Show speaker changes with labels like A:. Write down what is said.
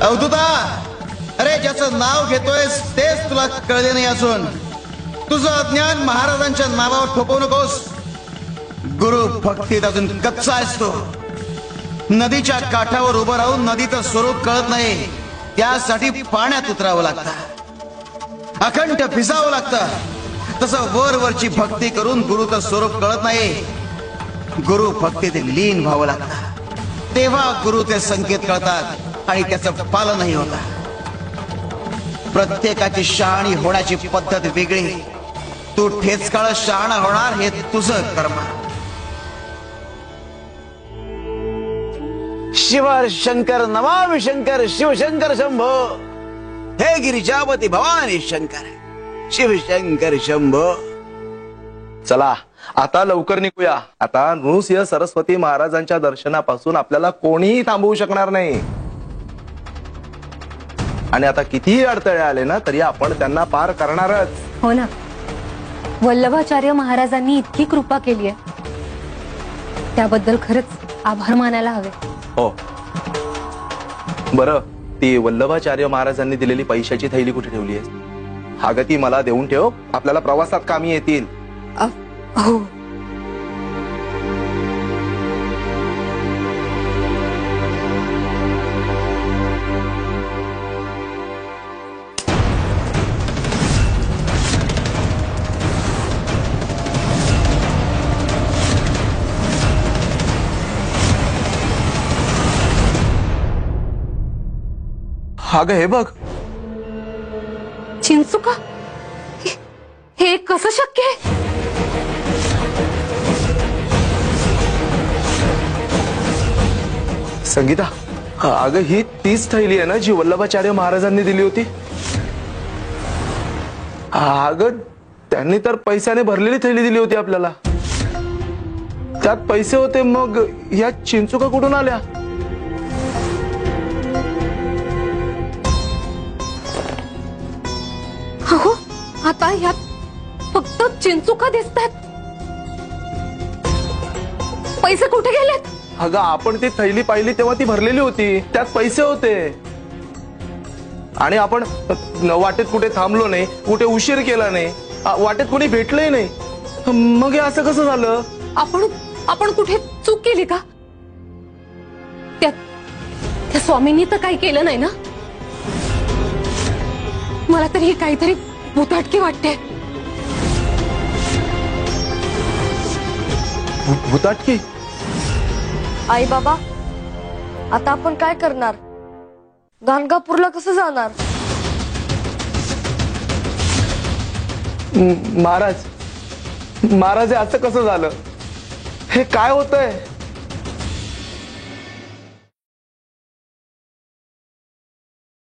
A: अवधूता, अरे ज्याचं नाव घेतोयस तेच तुला कळले नाही असून तुझं अज्ञान महाराजांच्या नावावर थोपवू नकोस. गुरु भक्तीत अजून कच्चा असतो. नदीच्या काठावर उभं राहून नदीचं स्वरूप कळत नाही, त्यासाठी पाण्यात उतरावं लागतं, अखंड भिजावं लागतं. तसं वरवरची भक्ती करून गुरुचं स्वरूप कळत नाही. गुरु भक्तीत लीन व्हावं लागतं, तेव्हा गुरुचे संकेत कळतात आणि त्याचं पालनही होतं. प्रत्येकाची शहाणी होण्याची पद्धत वेगळी. तू ठेचकाळ शहाणा होणार हे तुझं कर्म. शिव शंकर नमामि शंकर, शिवशंकर शंभो. हे गिरिजावती भवानी शंकर, शिवशंकर शंभो.
B: चला आता लवकर निघूया. आता नृसिंह सरस्वती महाराजांच्या दर्शनापासून आपल्याला कोणीही थांबवू शकणार नाही. आणि आता कितीही अडथळे आले ना तरी आपण त्यांना पार करणारच.
C: हो ना, वल्लभाचार्य महाराजांनी इतकी कृपा केली आहे, त्याबद्दल खरंच आभार मानायला हवे.
B: हो, बरं ती वल्लभाचार्य महाराजांनी दिलेली पैशाची थैली कुठे ठेवली आहे? हा ग ती मला देऊन ठेव, आपल्याला प्रवासात कामी येतील.
C: हो.
B: अगं हे बघ,
C: चिंचुका, हे कसं शक्य आहे?
B: संगीता, अगं ही तीच थैली आहे ना जी वल्लभाचार्य महाराजांनी दिली होती. अगं त्यांनी तर पैशाने भरलेली थैली दिली होती आपल्याला. त्यात पैसे होते, मग या चिंचुका कुठून आल्या?
C: हो, आता यात फक्त चिंचुका दिसतात. पैसे कुठे गेलेत?
B: अगं आपण ती थैली पाहिली तेव्हा ती भरलेली होती, त्यात पैसे होते. आणि आपण वाटेत कुठे थांबलो नाही, कुठे उशीर केला नाही, वाटेत कोणी भेटलंही नाही. मग हे असं कसं झालं?
C: आपण कुठे चूक केली का? त्या स्वामींनी तर काही केलं नाही ना? मला तरी हे काहीतरी भुताटकी वाटते.
B: भुताटकी?
D: आई बाबा, आता आपण काय करणार? गाणगापूरला कसं जाणार?
B: महाराज, हे असं कसं झालं? हे काय होतंय?